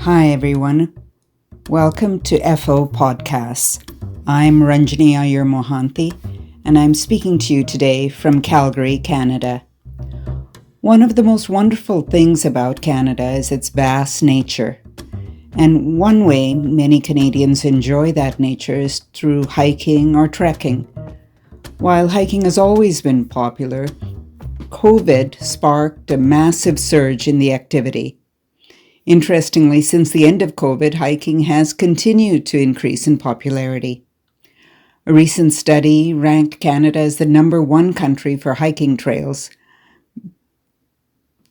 Hi everyone, welcome to FO Podcasts. I'm Ranjani Iyer Mohanty, and I'm speaking to you today from Calgary, Canada. One of the most wonderful things about Canada is its vast nature. And one way many Canadians enjoy that nature is through hiking or trekking. While hiking has always been popular, COVID sparked a massive surge in the activity. Interestingly, since the end of COVID, hiking has continued to increase in popularity. A recent study ranked Canada as the number one country for hiking trails,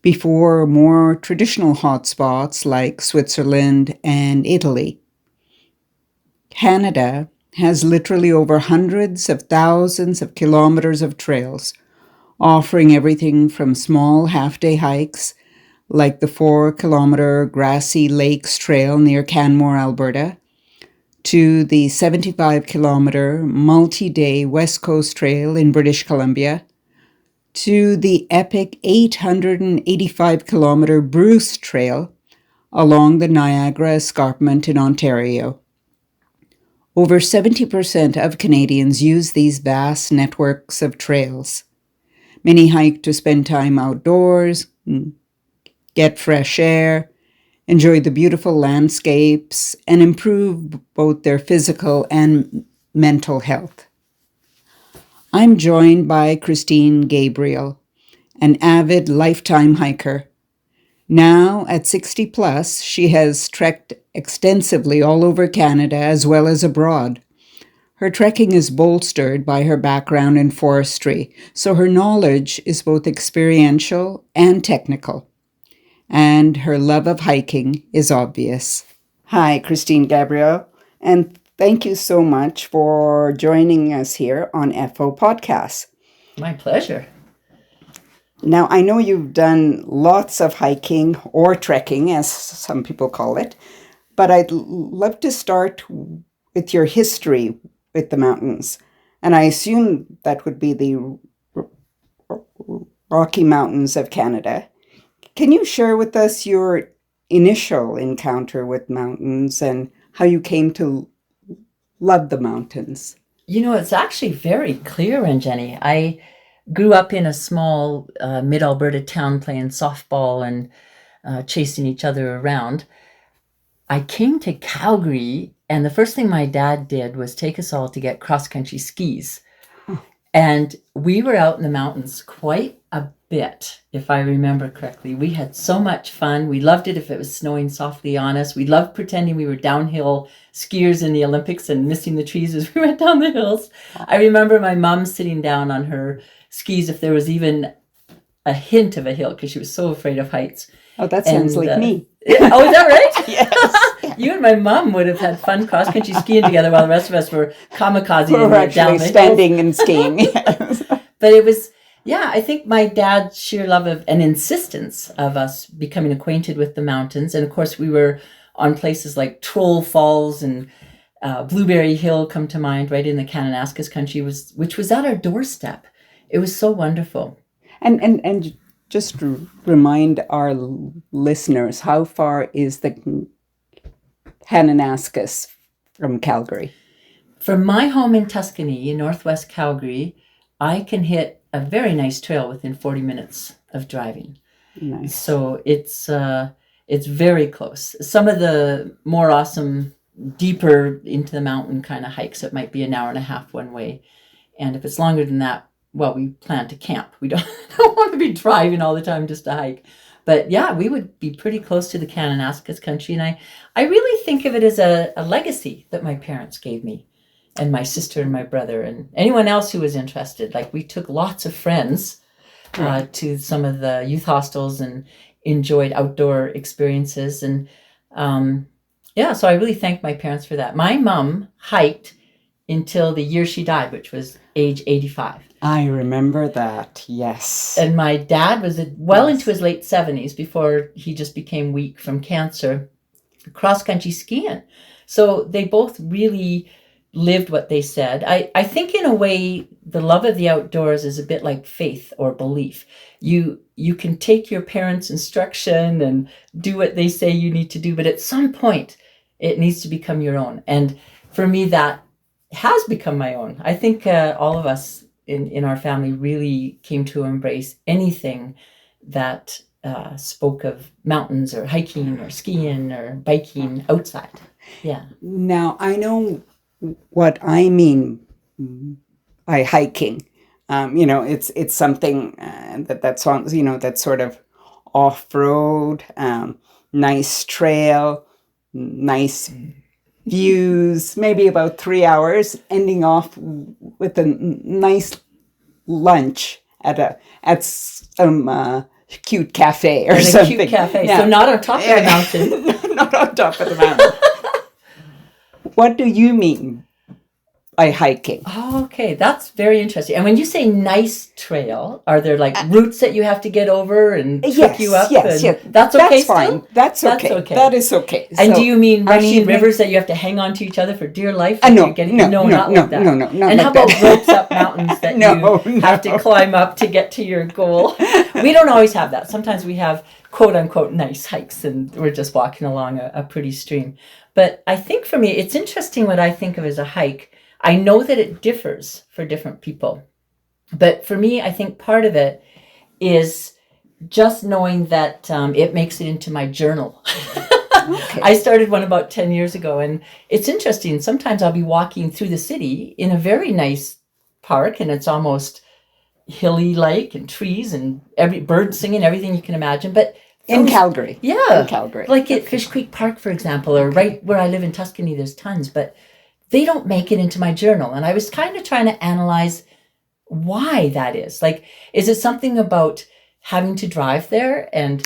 before more traditional hotspots like Switzerland and Italy. Canada has literally over hundreds of thousands of kilometers of trails, offering everything from small half-day hikes like the 4-kilometer Grassy Lakes Trail near Canmore, Alberta, to the 75-kilometer multi-day West Coast Trail in British Columbia, to the epic 885-kilometer Bruce Trail along the Niagara Escarpment in Ontario. Over 70% of Canadians use these vast networks of trails. Many hike to spend time outdoors, get fresh air, enjoy the beautiful landscapes, and improve both their physical and mental health. I'm joined by Christine Gabriel, an avid lifetime hiker. Now, at 60 plus, she has trekked extensively all over Canada as well as abroad. Her trekking is bolstered by her background in forestry, so her knowledge is both experiential and technical. And her love of hiking is obvious. Hi, Christine Gabriel, and thank you so much for joining us here on FO Podcasts. My pleasure. Now, I know you've done lots of hiking or trekking, as some people call it, but I'd love to start with your history with the mountains. And I assume that would be the Rocky Mountains of Canada. Can you share with us your initial encounter with mountains and how you came to love the mountains? You know, it's actually very clear, Ranjani. I grew up in a small mid-Alberta town playing softball and chasing each other around. I came to Calgary, and the first thing my dad did was take us all to get cross-country skis. And we were out in the mountains quite a bit, if I remember correctly. We had so much fun. We loved it if it was snowing softly on us. We loved pretending we were downhill skiers in the Olympics and missing the trees as we went down the hills. I remember my mom sitting down on her skis if there was even a hint of a hill because she was so afraid of heights. Oh, that sounds like me. Oh, is that right? Yes. You and my mom would have had fun cross-country skiing together while the rest of us were kamikaze We're actually down the standing and skiing. Yes. But it was, I think my dad's sheer love of and insistence of us becoming acquainted with the mountains. And of course, we were on places like Troll Falls and Blueberry Hill come to mind, right in the Kananaskis country, which was at our doorstep. It was so wonderful. And just to remind our listeners, how far is the Kananaskis from Calgary? From my home in Tuscany, in northwest Calgary, I can hit a very nice trail within 40 minutes of driving. Nice. So it's very close. Some of the more awesome, deeper into the mountain kind of hikes, it might be an hour and a half one way. And if it's longer than that, well, we plan to camp. We don't want to be driving all the time just to hike. But yeah, we would be pretty close to the Kananaskis country. And I really think of it as a legacy that my parents gave me and my sister and my brother and anyone else who was interested. Like we took lots of friends to some of the youth hostels and enjoyed outdoor experiences. And so I really thank my parents for that. My mom hiked until the year she died, which was age 85. I remember that, yes. And my dad was into his late 70s before he just became weak from cancer, cross-country skiing. So they both really lived what they said. I think in a way the love of the outdoors is a bit like faith or belief. You can take your parents' instruction and do what they say you need to do, but at some point it needs to become your own. And for me, that has become my own. I think all of us in our family really came to embrace anything that spoke of mountains or hiking or skiing or biking outside. Yeah. Now, I know what I mean by hiking. It's something that's on, that's sort of off-road, nice trail, nice views, maybe about 3 hours, ending off with a nice lunch at some cute cafe or something. A cute cafe. Yeah. So not on top of the mountain. Not on top of the mountain. What do you mean by hiking? Oh, okay. That's very interesting. And when you say nice trail, are there like routes that you have to get over and trick you up? Yes. That's okay. That's fine. That's okay. That is okay. And do you mean rushing rivers that you have to hang on to each other for dear life? No, not like that. And how about ropes up mountains that you have to climb up to get to your goal? We don't always have that. Sometimes we have quote unquote nice hikes and we're just walking along a pretty stream. But I think for me, it's interesting what I think of as a hike. I know that it differs for different people. But for me, I think part of it is just knowing that it makes it into my journal. Okay. I started one about 10 years ago, and it's interesting. Sometimes I'll be walking through the city in a very nice park, and it's almost hilly like and trees and every bird singing, everything you can imagine. But in Calgary. Yeah. In Calgary. Like at Fish Creek Park, for example, or right where I live in Tuscany, there's tons, but they don't make it into my journal. And I was kind of trying to analyze why that is. Like, is it something about having to drive there? And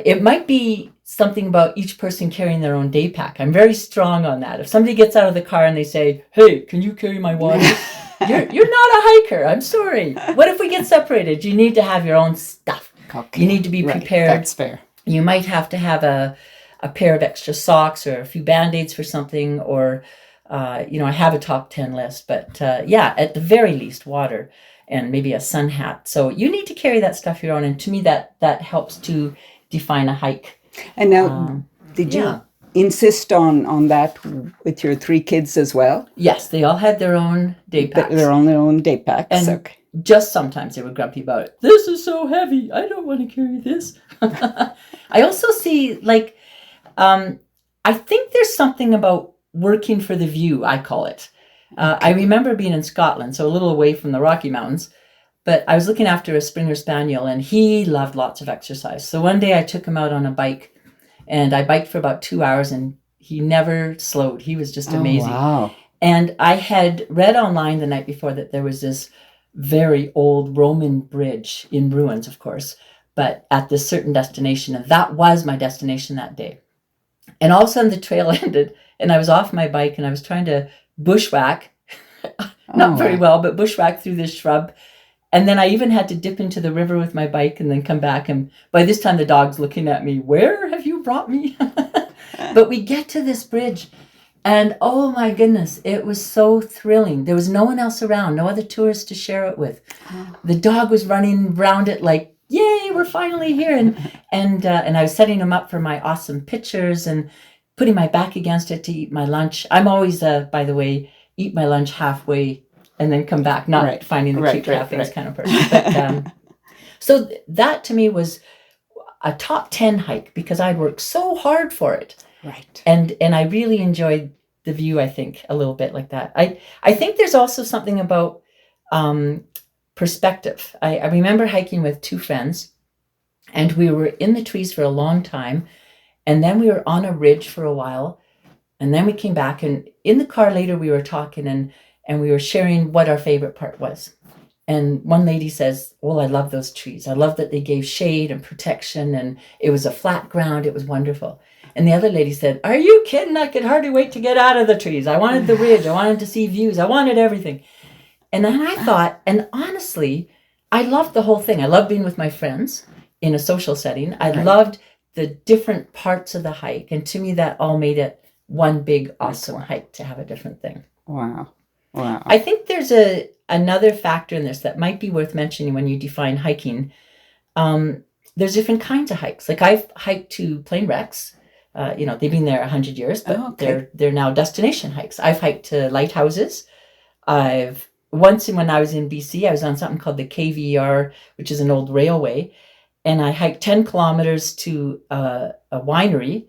it might be something about each person carrying their own day pack. I'm very strong on that. If somebody gets out of the car and they say, hey, can you carry my water? You're not a hiker. I'm sorry. What if we get separated? You need to have your own stuff. Okay. You need to be prepared. That's fair. You might have to have a pair of extra socks or a few Band-Aids for something, or I have a top 10 list, but at the very least, water and maybe a sun hat. So you need to carry that stuff your own. And to me, that helps to define a hike. And now, did you insist on that with your 3 kids as well? Yes, they all had their own day packs. Their own day packs. And okay. Just sometimes they were grumpy about it. This is so heavy. I don't want to carry this. I also see, I think there's something about working for the view, I call it. I remember being in Scotland, so a little away from the Rocky Mountains, but I was looking after a Springer Spaniel, and he loved lots of exercise. So one day I took him out on a bike, and I biked for about 2 hours, and he never slowed. He was just amazing. Wow. And I had read online the night before that there was this very old Roman bridge in ruins, of course, but at this certain destination, and that was my destination that day. And all of a sudden the trail ended, and I was off my bike, and I was trying to bushwhack, not very well, but bushwhack through this shrub. And then I even had to dip into the river with my bike and then come back. And by this time, the dog's looking at me, where have you brought me? But we get to this bridge, and oh my goodness, it was so thrilling. There was no one else around, no other tourists to share it with. The dog was running around it like, yay, we're finally here. And I was setting him up for my awesome pictures and putting my back against it to eat my lunch. I'm always, by the way, eat my lunch halfway and then come back, not finding the cute cafes kind of person. But, so that to me was a top 10 hike because I'd worked so hard for it. Right. And I really enjoyed the view, I think, a little bit like that. I think there's also something about perspective. I remember hiking with 2 friends, and we were in the trees for a long time, and then we were on a ridge for a while, and then we came back, and in the car later we were talking, and we were sharing what our favorite part was. And one lady says, well, I love those trees. I love that they gave shade and protection, and it was a flat ground. It was wonderful. And the other lady said, are you kidding? I could hardly wait to get out of the trees. I wanted the ridge. I wanted to see views. I wanted everything. And then I thought, and honestly, I loved the whole thing. I loved being with my friends in a social setting. I loved the different parts of the hike. And to me, that all made it one big, awesome hike to have a different thing. Wow. Wow. I think there's a another factor in this that might be worth mentioning when you define hiking, there's different kinds of hikes. Like I've hiked to plane wrecks. They've been there 100 years, but they're now destination hikes. I've hiked to lighthouses. When I was in BC, I was on something called the KVR, which is an old railway, and I hiked 10 kilometers to a winery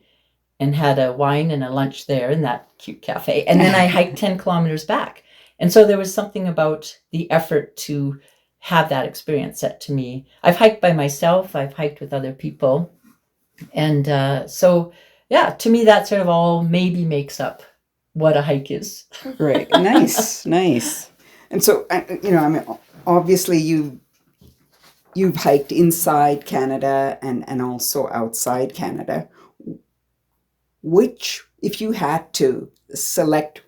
and had a wine and a lunch there in that cute cafe. And then I hiked 10 kilometers back. And so there was something about the effort to have that experience that to me, I've hiked by myself, I've hiked with other people. And to me, that sort of all maybe makes up what a hike is. Right. Nice. And so, obviously you've hiked inside Canada and also outside Canada. Which, if you had to select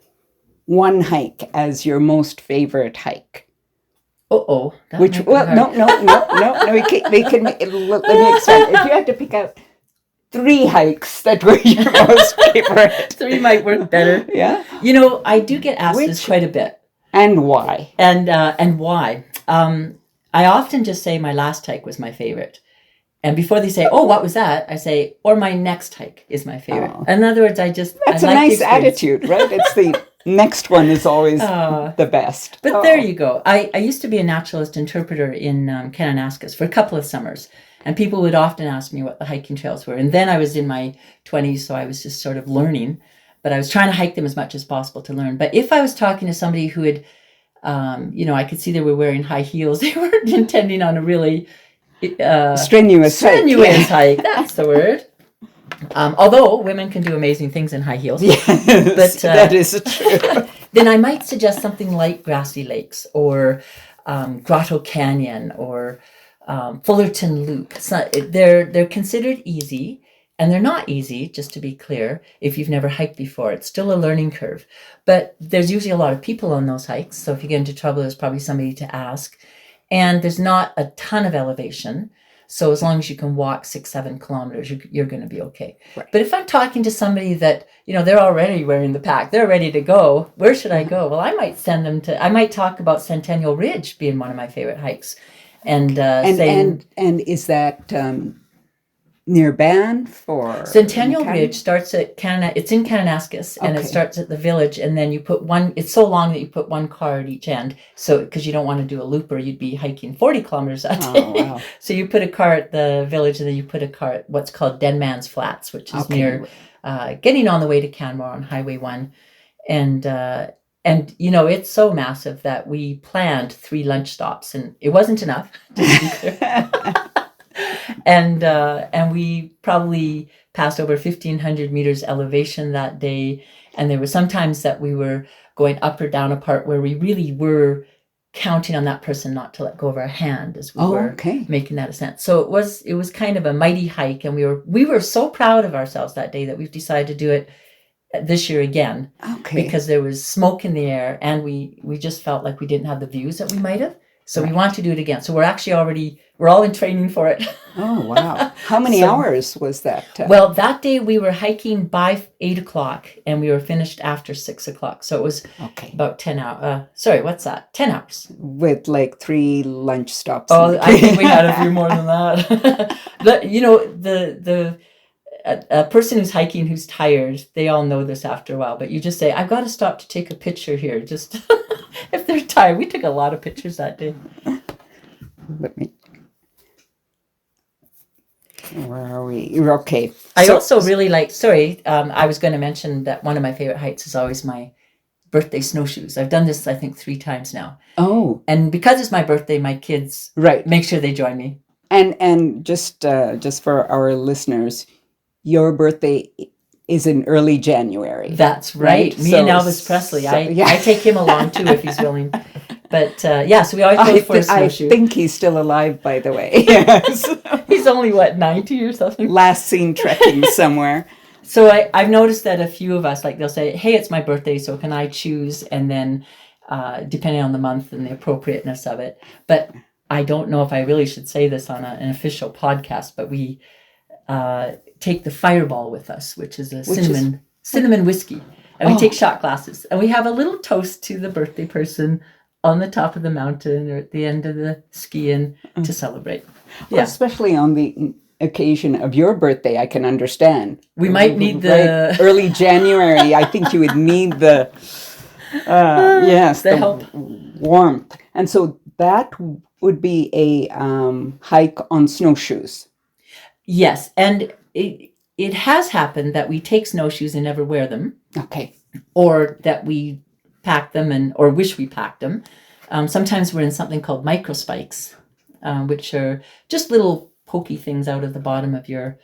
one hike as your most favorite hike? No. We can let me expand. If you had to pick out 3 hikes that were your most favorite. 3 might work better. Yeah. I do get asked this quite a bit. And why? And why? I often just say my last hike was my favorite. And before they say, "Oh, what was that?" I say, "Or my next hike is my favorite." Oh. In other words, that's a nice attitude, right? It's the next one is always the best. But there you go. I used to be a naturalist interpreter in Kananaskis for a couple of summers. And people would often ask me what the hiking trails were. And then I was in my 20s, so I was just sort of learning. But I was trying to hike them as much as possible to learn. But if I was talking to somebody who had, I could see they were wearing high heels, they weren't intending on a really strenuous hike. That's the word. Although women can do amazing things in high heels. Yes, but, that is true. Then I might suggest something like Grassy Lakes or Grotto Canyon or Fullerton Loop. They're considered easy, and they're not easy, just to be clear, if you've never hiked before. It's still a learning curve. But there's usually a lot of people on those hikes, so if you get into trouble, there's probably somebody to ask. And there's not a ton of elevation, so as long as you can walk 6-7 kilometers, you're going to be okay. Right. But if I'm talking to somebody that, they're already wearing the pack, they're ready to go, where should I go? Well, I might talk about Centennial Ridge being one of my favorite hikes. And is that near Banff or Centennial Ridge starts at it's in Kananaskis, and it starts at the village, and then you put it's so long that you put one car at each end, so because you don't want to do a loop or you'd be hiking 40 kilometers that day. Wow. So you put a car at the village, and then you put a car at what's called Denman's Flats, which is near getting on the way to Canmore on Highway 1. And it's so massive that we planned 3 lunch stops, and it wasn't enough. And we probably passed over 1,500 meters elevation that day. And there were some times that we were going up or down a part where we really were counting on that person not to let go of our hand as we were making that ascent. So it was kind of a mighty hike, and we were so proud of ourselves that day that we've decided to do it this year again. Because there was smoke in the air, and we just felt like we didn't have the views that we might have. So we want to do it again. So we're all in training for it. Oh, wow. How many hours was that? Well, that day we were hiking by 8 o'clock, and we were finished after 6 o'clock. So it was about 10 hours. 10 hours. With like 3 lunch stops. Oh, I think we had a few more than that. A person who's hiking who's tired, they all know this after a while, but you just say, "I've got to stop to take a picture here." Just if they're tired. We took a lot of pictures that day. Where are we? Okay. I also really like, I was going to mention that one of my favorite hikes is always my birthday snowshoes. I've done this, I think, 3 times now. Oh. And because it's my birthday, my kids make sure they join me. And just for our listeners, your birthday is in early January. That's right. Me and Elvis Presley. I take him along too if he's willing. But so we always go for a snowshoe. I think he's still alive, by the way. Yes. He's only 90 or something. Last seen trekking somewhere. So I've noticed that a few of us, like they'll say, "Hey, it's my birthday, so can I choose?" And then depending on the month and the appropriateness of it. But I don't know if I really should say this on an official podcast, but we take the Fireball with us, which is a cinnamon whiskey. And we take shot glasses. And we have a little toast to the birthday person on the top of the mountain or at the end of the skiing to celebrate. Well, especially on the occasion of your birthday, I can understand. We might need the... Right. Early January, I think you would need the help. Warmth. And so that would be a hike on snowshoes. Yes, and it has happened that we take snowshoes and never wear them. Okay. Or that we pack them or wish we packed them. Sometimes we're in something called microspikes, which are just little pokey things out of the bottom of your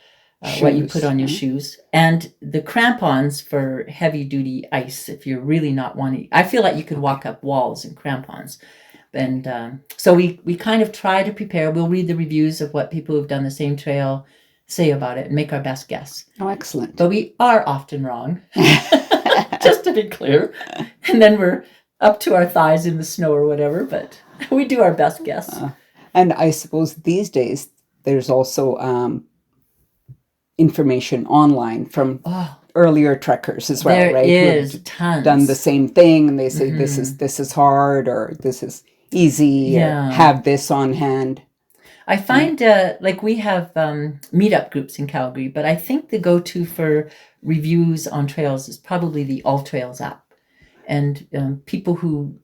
what you put on your shoes. And the crampons for heavy duty ice, if you're really not wanting. I feel like you could walk up walls in crampons. And so we kind of try to prepare. We'll read the reviews of what people who've done the same trail say about it and make our best guess. Oh, excellent. But we are often wrong, just to be clear. And then we're up to our thighs in the snow or whatever, but we do our best guess. And I suppose these days there's also information online from earlier trekkers as well, right? There is tons. Done the same thing, and they say this is hard or this is easy, or have this on hand. I find like we have meetup groups in Calgary, but I think the go-to for reviews on trails is probably the All Trails app. And people who,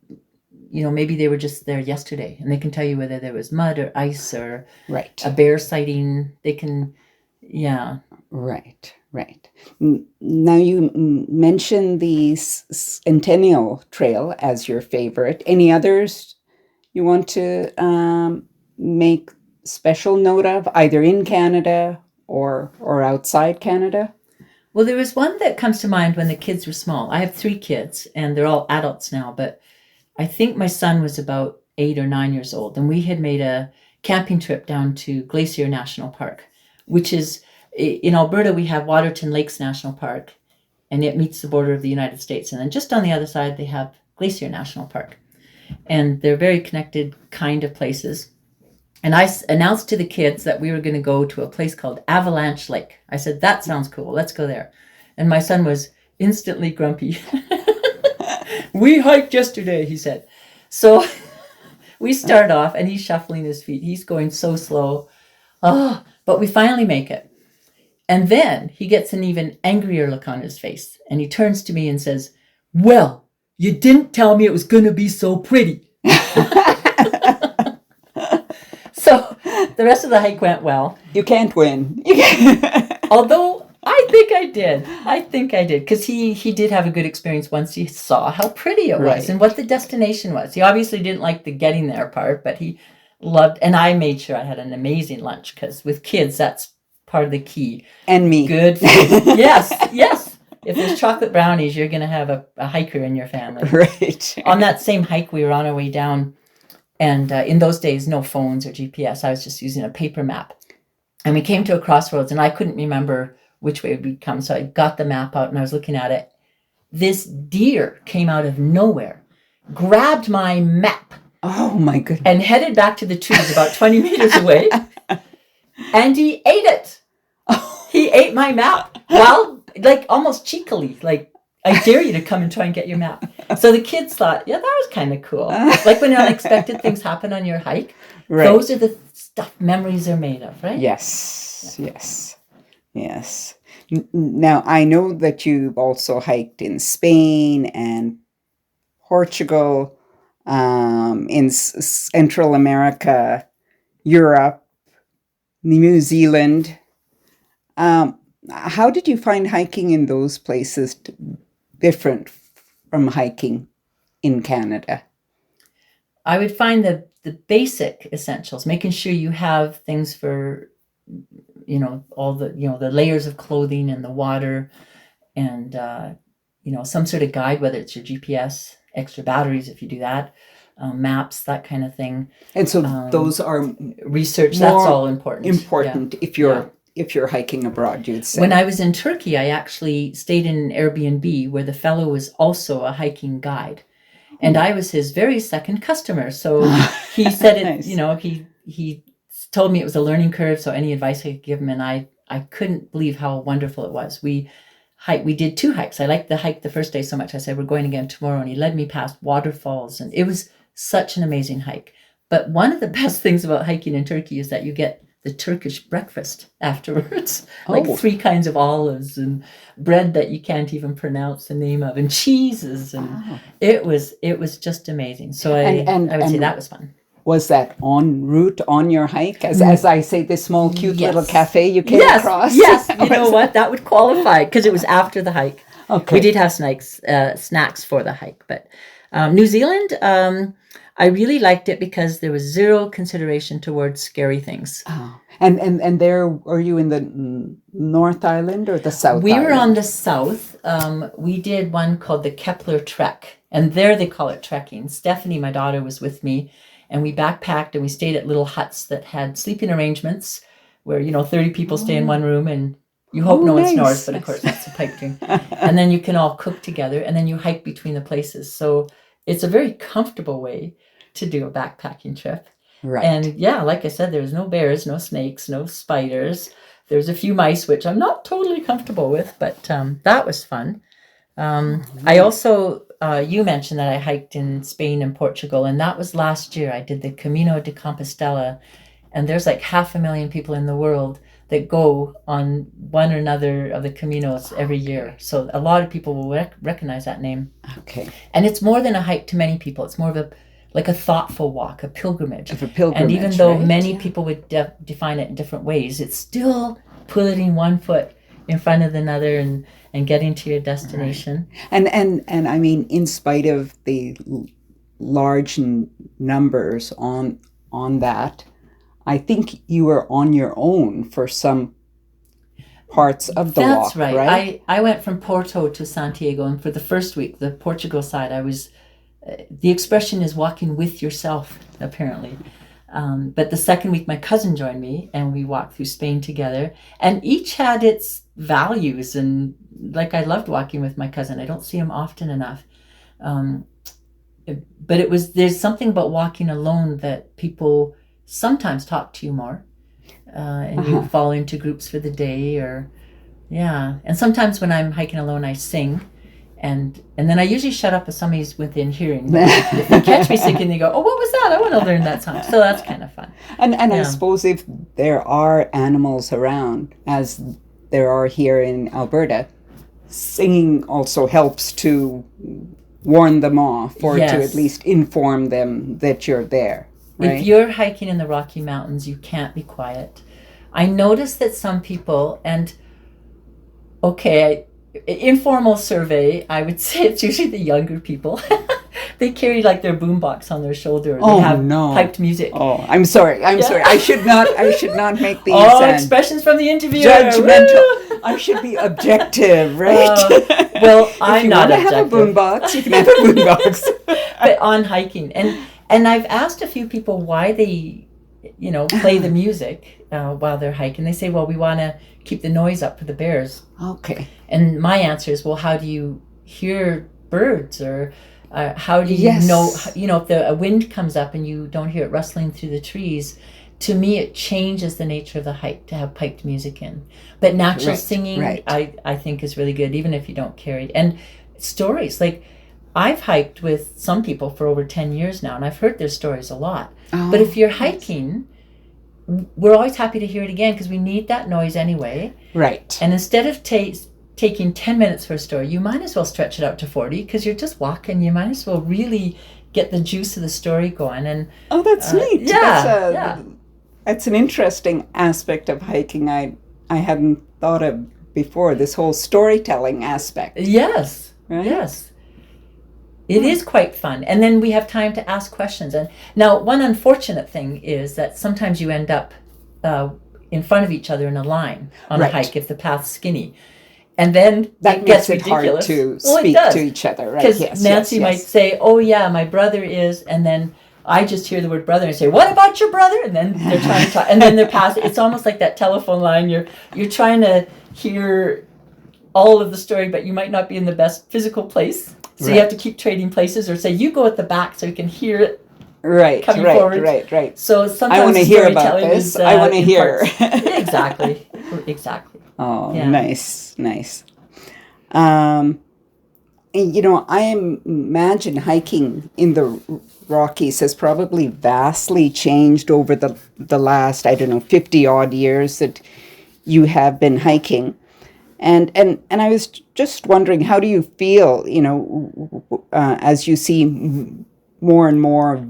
maybe they were just there yesterday and they can tell you whether there was mud or ice or a bear sighting. They can, Right. Now you mentioned the Centennial Trail as your favorite. Any others you want to make special note of, either in Canada or outside Canada? Well, there was one that comes to mind when the kids were small. I have 3 kids and they're all adults now, but I think my son was about 8 or 9 years old, and we had made a camping trip down to Glacier National Park, which is in Alberta. We have Waterton Lakes National Park, and it meets the border of the United States. And then just on the other side, they have Glacier National Park, and they're very connected kind of places. And I announced to the kids that we were going to go to a place called Avalanche Lake. I said, that sounds cool. Let's go there. And my son was instantly grumpy. We hiked yesterday, he said. So we start off and he's shuffling his feet. He's going so slow. But we finally make it. And then he gets an even angrier look on his face. And he turns to me and says, well, you didn't tell me it was going to be so pretty. So the rest of the hike went well. You can't win. Although I think I did. Because he did have a good experience once he saw how pretty it was and what the destination was. He obviously didn't like the getting there part, but he loved, and I made sure I had an amazing lunch, because with kids, that's part of the key. And me. Good food. Yes. If there's chocolate brownies, you're going to have a hiker in your family. Right. On that same hike, we were on our way down. And in those days, no phones or GPS. I was just using a paper map. And we came to a crossroads, and I couldn't remember which way we'd come. So I got the map out, and I was looking at it. This deer came out of nowhere, grabbed my map. Oh, my goodness. And headed back to the trees about 20 meters away. And he ate it. He ate my map. Well, like almost cheekily, like, I dare you to come and try and get your map. So the kids thought, that was kind of cool. Like when unexpected things happen on your hike, those are the stuff memories are made of, right? Yes. Now, I know that you've also hiked in Spain and Portugal, in Central America, Europe, New Zealand. How did you find hiking in those places different from hiking in Canada? I would find the basic essentials, making sure you have things for, all the, the layers of clothing and the water and, some sort of guide, whether it's your GPS, extra batteries if you do that, maps, that kind of thing. And so those are research. That's all important. If you're hiking abroad, you'd say. When I was in Turkey, I actually stayed in an Airbnb where the fellow was also a hiking guide. And I was his very second customer. So he said it, nice. He told me it was a learning curve. So any advice I could give him. And I couldn't believe how wonderful it was. We did 2 hikes. I liked the hike the first day so much. I said, we're going again tomorrow. And he led me past waterfalls. And it was such an amazing hike. But one of the best things about hiking in Turkey is that you get the Turkish breakfast afterwards, like Oh. 3 kinds of olives and bread that you can't even pronounce the name of, and cheeses, and Oh. it was just amazing. So I would say that was fun. Was that en route on your hike? As I say, this small, cute little cafe you came across? Yes, you know what? That would qualify because it was after the hike. Okay. We did have snacks for the hike. But New Zealand, I really liked it because there was zero consideration towards scary things. Oh. And there, are you in the North Island or the South We Island? were on the south. We did one called the Kepler Trek. And there they call it trekking. Stephanie, my daughter, was with me. And we backpacked and we stayed at little huts that had sleeping arrangements where, 30 people stay in one room and you hope no one snores, but of course that's a pipe dream. And then you can all cook together and then you hike between the places. So it's a very comfortable way to do a backpacking trip. Right. And yeah, like I said, there was no bears, no snakes, no spiders. There's a few mice, which I'm not totally comfortable with, but that was fun. I also, you mentioned that I hiked in Spain and Portugal, and that was last year. I did the Camino de Compostela, and there's like 500,000 people in the world that go on one or another of the Caminos every year. So a lot of people will recognize that name. Okay. And it's more than a hike to many people. It's more of a thoughtful walk, a pilgrimage. And even though many people would define it in different ways, it's still putting one foot in front of another and getting to your destination. Right. And I mean, in spite of the large numbers on that, I think you were on your own for some parts of the walk. That's right. I went from Porto to Santiago, and for the first week, the Portugal side, I was. The expression is walking with yourself, apparently. But the second week, my cousin joined me, and we walked through Spain together. And each had its values, and like I loved walking with my cousin. I don't see him often enough. But there's something about walking alone that people sometimes talk to you more, and you fall into groups for the day, and sometimes when I'm hiking alone, I sing. And then I usually shut up if somebody's within hearing. If they catch me singing, they go, "Oh, what was that? I want to learn that song." So that's kind of fun. And I suppose if there are animals around, as there are here in Alberta, singing also helps to warn them off or to at least inform them that you're there. Right? If you're hiking in the Rocky Mountains, you can't be quiet. I noticed that some people, informal survey, I would say it's usually the younger people. They carry like their boombox on their shoulder. Or they have piped music. Oh, I'm sorry. I should not make these expressions from the interviewer. Judgmental. I should be objective, right? Well, I'm not objective. If you want to have a boombox, you can have a boombox. But on hiking, and I've asked a few people why they, play the music while they're hiking. They say, well, we want to keep the noise up for the bears. Okay. And my answer is, well, how do you hear birds, or how do you know, if a wind comes up and you don't hear it rustling through the trees? To me, it changes the nature of the hike to have piped music in. But natural singing, I think, is really good, even if you don't carry it. And stories, like I've hiked with some people for over 10 years now, and I've heard their stories a lot. Oh, but if you're hiking, we're always happy to hear it again because we need that noise anyway. Right. And instead of taking 10 minutes for a story, you might as well stretch it out to 40 because you're just walking. You might as well really get the juice of the story going. And that's neat. That's an interesting aspect of hiking I hadn't thought of before, this whole storytelling aspect. Yes. Right? Yes. It is quite fun. And then we have time to ask questions. And now, one unfortunate thing is that sometimes you end up in front of each other in a line on a hike if the path's skinny. And then that gets makes it ridiculous. Hard to speak to each other, right? Because Nancy might say, "Oh yeah, my brother is," and then I just hear the word brother and say, "What about your brother?" And then they're trying to talk, and then they're passing. It's almost like that telephone line. You're trying to hear all of the story, but you might not be in the best physical place. So you have to keep trading places, or say, "You go at the back so you can hear it." Coming forward. Right. So sometimes I want to hear about this. I want to hear. Exactly. Oh, yeah. Nice. I imagine hiking in the Rockies has probably vastly changed over the last, I don't know, 50 odd years that you have been hiking. And I was just wondering, how do you feel, as you see more and more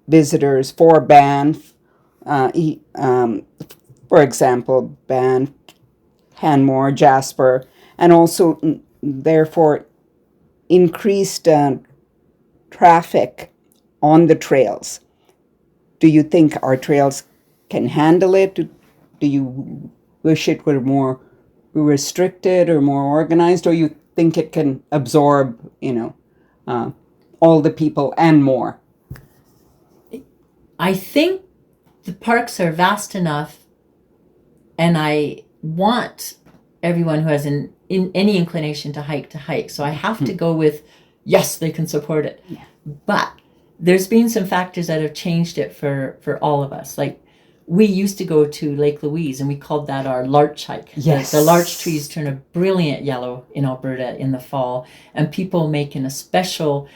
visitors for Banff, for example, Banff, Canmore, Jasper, and also therefore increased traffic on the trails. Do you think our trails can handle it? Do you wish it were more restricted or more organized, or you think it can absorb, all the people and more? I think the parks are vast enough, and I want everyone who has in any inclination to hike. So I have to go with, yes, they can support it. Yeah. But there's been some factors that have changed it for all of us. Like, we used to go to Lake Louise, and we called that our larch hike. Yes. The larch trees turn a brilliant yellow in Alberta in the fall, and people making a special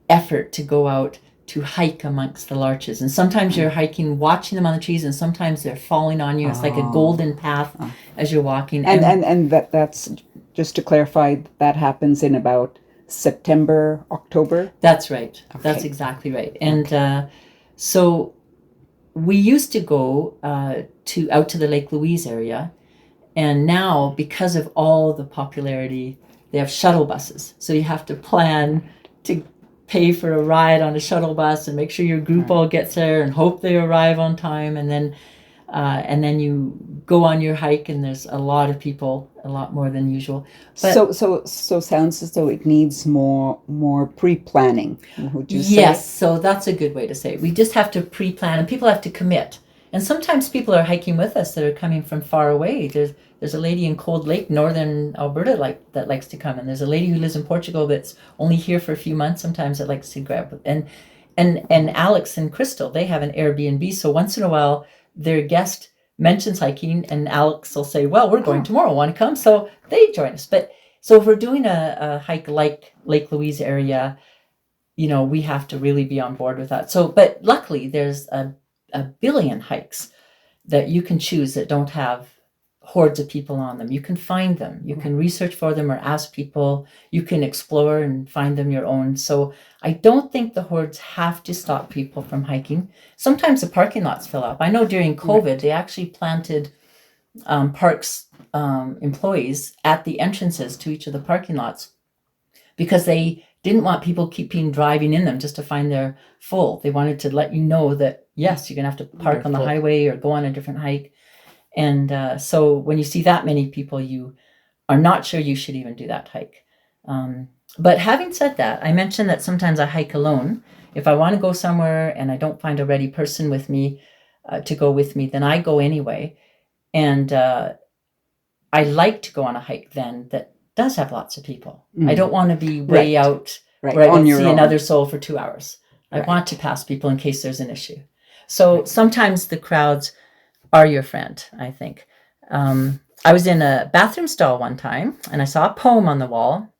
effort to go out to hike amongst the larches. And sometimes you're hiking, watching them on the trees, and sometimes they're falling on you. It's like a golden path as you're walking. And that's, just to clarify, that happens in about September, October? That's right. Okay. That's exactly right. And so we used to go out to the Lake Louise area, and now, because of all the popularity, they have shuttle buses. So you have to plan to pay for a ride on a shuttle bus and make sure your group all gets there and hope they arrive on time, and then you go on your hike, and there's a lot of people, a lot more than usual. But So sounds as though it needs more pre-planning, would you say? Yes, so that's a good way to say it. We just have to pre-plan, and people have to commit. And sometimes people are hiking with us that are coming from far away. There's a lady in Cold Lake, northern Alberta, that likes to come, and there's a lady who lives in Portugal that's only here for a few months sometimes that likes to grab. And Alex and Crystal, they have an Airbnb, so once in a while their guest mentions hiking, and Alex will say, well, we're going tomorrow, want to come? So they join us. But so if we're doing a hike like Lake Louise area, we have to really be on board with that. So, but luckily there's a billion hikes that you can choose that don't have hordes of people on them. You can find them. You can research for them or ask people. You can explore and find them your own. So I don't think the hordes have to stop people from hiking. Sometimes the parking lots fill up. I know during COVID, they actually planted parks employees at the entrances to each of the parking lots because they didn't want people keeping driving in them just to find they're full. They wanted to let you know that, yes, you're going to have to park on the highway or go on a different hike. And so when you see that many people, you are not sure you should even do that hike. But having said that, I mentioned that sometimes I hike alone. If I want to go somewhere and I don't find a ready person with me to go with me, then I go anyway. And I like to go on a hike then that does have lots of people. I don't want to be way out where I don't see another soul for 2 hours. I want to pass people in case there's an issue. So sometimes the crowds are your friend, I think. I was in a bathroom stall one time, and I saw a poem on the wall.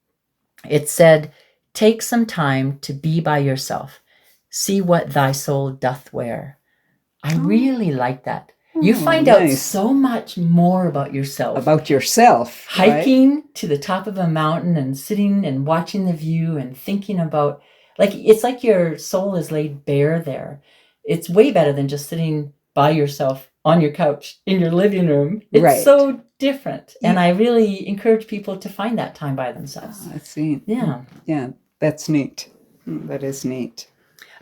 It said, "Take some time to be by yourself. See what thy soul doth wear." I really like that. You find out so much more about yourself. About yourself. Hiking to the top of a mountain and sitting and watching the view and thinking about, it's like your soul is laid bare there. It's way better than just sitting by yourself on your couch in your living room. It's so different. And I really encourage people to find that time by themselves. I see. Yeah. Yeah, that's neat. That is neat.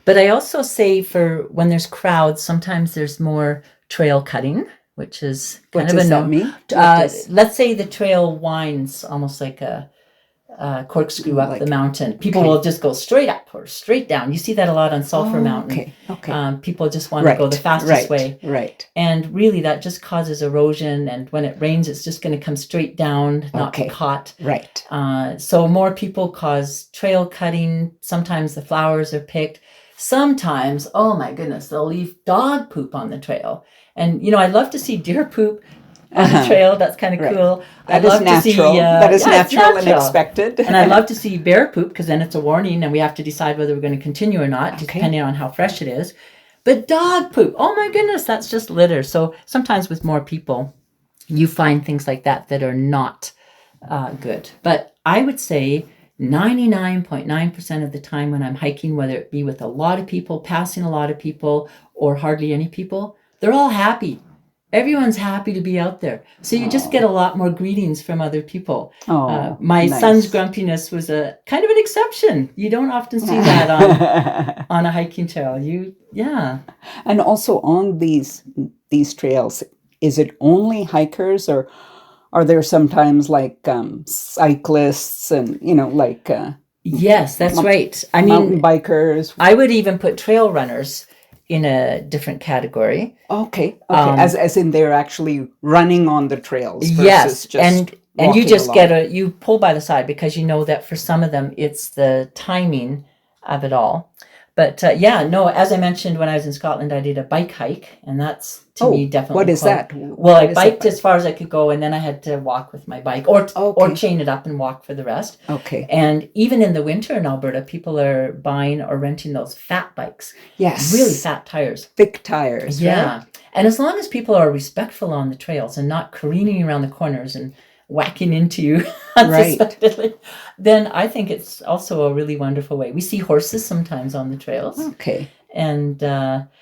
But I also say for when there's crowds, sometimes there's more trail cutting, which is kind what of does that mean? Let's say the trail winds almost like a corkscrew up the mountain. People will just go straight up or straight down. You see that a lot on Sulphur Mountain. Okay. People just want to go the fastest way. Right. And really that just causes erosion. And when it rains, it's just going to come straight down, not be caught. Right. So more people cause trail cutting. Sometimes the flowers are picked. Sometimes, oh my goodness, they'll leave dog poop on the trail. And, I love to see deer poop on the trail. That's kind of cool. That is natural. That is natural and expected. And I love to see bear poop, because then it's a warning and we have to decide whether we're going to continue or not, depending on how fresh it is. But dog poop, oh my goodness, that's just litter. So sometimes with more people, you find things like that are not good. But I would say 99.9% of the time when I'm hiking, whether it be with a lot of people, passing a lot of people, or hardly any people, they're all happy. Everyone's happy to be out there. So you just get a lot more greetings from other people. My son's grumpiness was a kind of an exception. You don't often see that on a hiking trail. And also on these trails, is it only hikers, or are there sometimes like cyclists and, yes, that's right. I mean, mountain bikers. I would even put trail runners in a different category. Okay. As in they're actually running on the trails versus yes, just and you just along. you pull by the side, because you know that for some of them it's the timing of it all. But as I mentioned, when I was in Scotland, I did a bike hike, and that's to me definitely. What is that? Well, I biked as far as I could go, and then I had to walk with my bike, or chain it up and walk for the rest. Okay. And even in the winter in Alberta, people are buying or renting those fat bikes. Yes. Really fat tires. Thick tires. Yeah. Right? And as long as people are respectful on the trails and not careening around the corners and whacking into you unsuspectedly, then I think it's also a really wonderful way. We see horses sometimes on the trails. Okay. And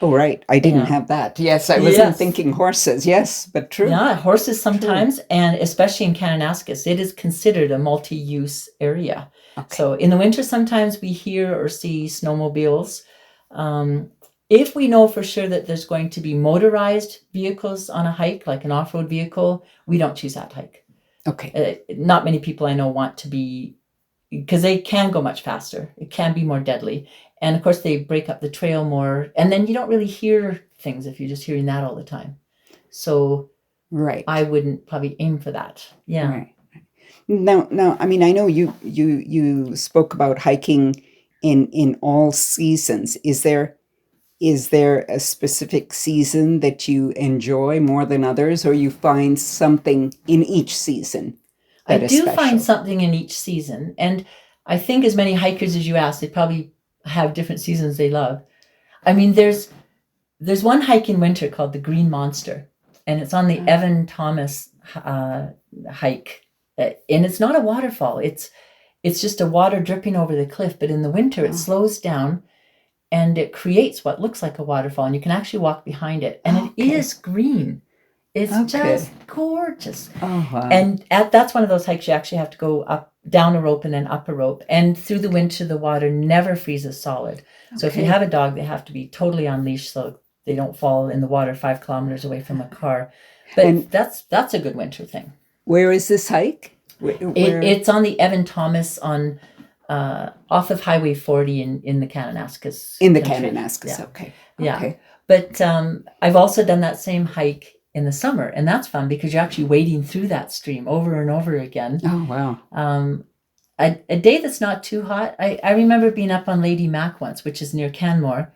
right. I didn't have that. Yes, I wasn't thinking horses. Yes, but true. Yeah, horses sometimes, and especially in Kananaskis, it is considered a multi-use area. Okay. So in the winter, sometimes we hear or see snowmobiles. If we know for sure that there's going to be motorized vehicles on a hike, like an off-road vehicle, we don't choose that hike. Okay. Not many people I know want to be, because they can go much faster. It can be more deadly. And of course, they break up the trail more. And then you don't really hear things if you're just hearing that all the time. So I wouldn't probably aim for that. Yeah. Right. Now, I mean, I know you spoke about hiking in all seasons. Is there a specific season that you enjoy more than others, or you find something in each season that is special? I do find something in each season. And I think as many hikers as you ask, they probably have different seasons they love. I mean, there's one hike in winter called the Green Monster, and it's on the Evan Thomas hike. And it's not a waterfall. It's just a water dripping over the cliff. But in the winter, it slows down, and it creates what looks like a waterfall, and you can actually walk behind it. And it is green. It's just gorgeous. Oh, wow. And that's one of those hikes you actually have to go up, down a rope and then up a rope. And through the winter, the water never freezes solid. So if you have a dog, they have to be totally on leash so they don't fall in the water 5 kilometers away from a car. But that's a good winter thing. Where is this hike? It's on the Evan Thomas on off of Highway 40 in the Kananaskis. In the Kananaskis, okay. Yeah. But I've also done that same hike in the summer, and that's fun because you're actually wading through that stream over and over again. Oh, wow. A day that's not too hot. I remember being up on Lady Mac once, which is near Canmore,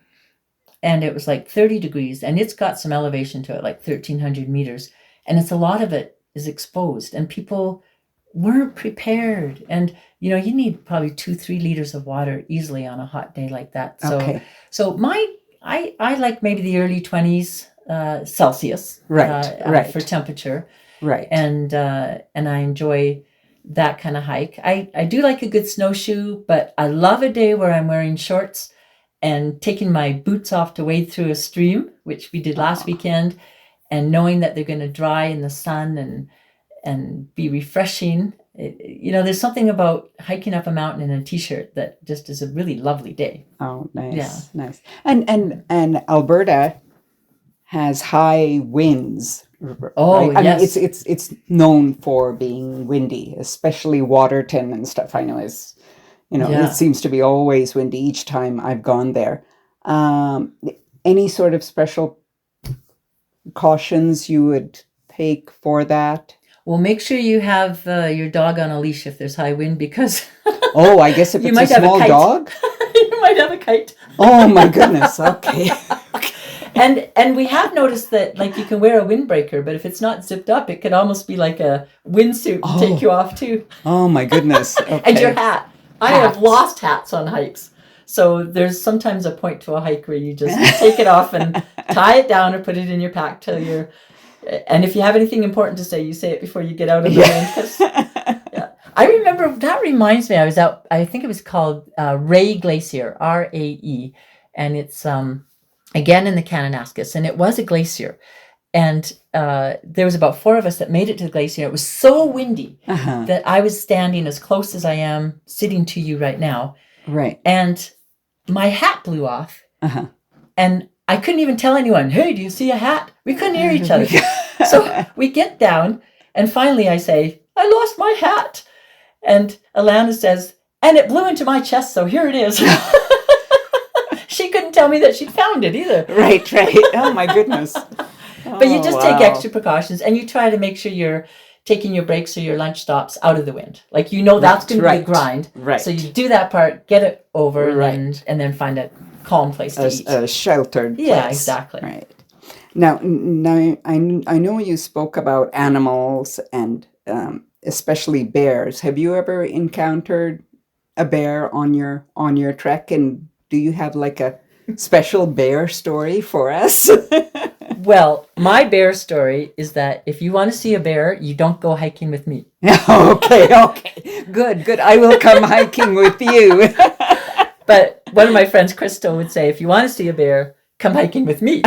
and it was like 30 degrees, and it's got some elevation to it, like 1,300 meters, and a lot of it is exposed, and people weren't prepared. And, you need probably 2-3 liters of water easily on a hot day like that. So I like maybe the early 20s Celsius for temperature. Right. And I enjoy that kind of hike. I do like a good snowshoe, but I love a day where I'm wearing shorts and taking my boots off to wade through a stream, which we did last weekend, and knowing that they're going to dry in the sun and be refreshing. There's something about hiking up a mountain in a t-shirt that just is a really lovely day. Oh, nice. Yeah. Nice. And Alberta has high winds. Oh, right? yes. I mean, it's known for being windy, especially Waterton and stuff. I know it seems to be always windy each time I've gone there. Any sort of special cautions you would take for that? Well, make sure you have your dog on a leash if there's high wind, because I guess if it's a small dog? You might have a kite. Oh, my goodness. Okay. And we have noticed that, like, you can wear a windbreaker, but if it's not zipped up, it could almost be like a windsuit and take you off too. Oh my goodness. Okay. And your hat. I Hats. have lost hats on hikes. So there's sometimes a point to a hike where you just take it off and tie it down or put it in your pack till you're... And if you have anything important to say, you say it before you get out of the wind. Yeah. I remember, that reminds me, I was out, I think it was called Rae Glacier, R-A-E. And it's, again, in the Kananaskis. And it was a glacier. And there was about 4 of us that made it to the glacier. It was so windy that I was standing as close as I am sitting to you right now. Right. And my hat blew off. And I couldn't even tell anyone, hey, do you see a hat? We couldn't hear each other. So we get down, and finally I say, I lost my hat. And Alana says, and it blew into my chest, so here it is. She couldn't tell me that she'd found it either. Right. Oh, my goodness. But you just take extra precautions, and you try to make sure you're taking your breaks or your lunch stops out of the wind. Like, that's going to be a grind. Right. So you do that part, get it over, and then find a calm place to eat. A sheltered place. Yeah, exactly. Right. Now I know you spoke about animals and especially bears. Have you ever encountered a bear on your trek? And do you have like a special bear story for us? Well, my bear story is that if you want to see a bear, you don't go hiking with me. Okay. Good. I will come hiking with you. But one of my friends, Crystal, would say, if you want to see a bear, come hiking with me.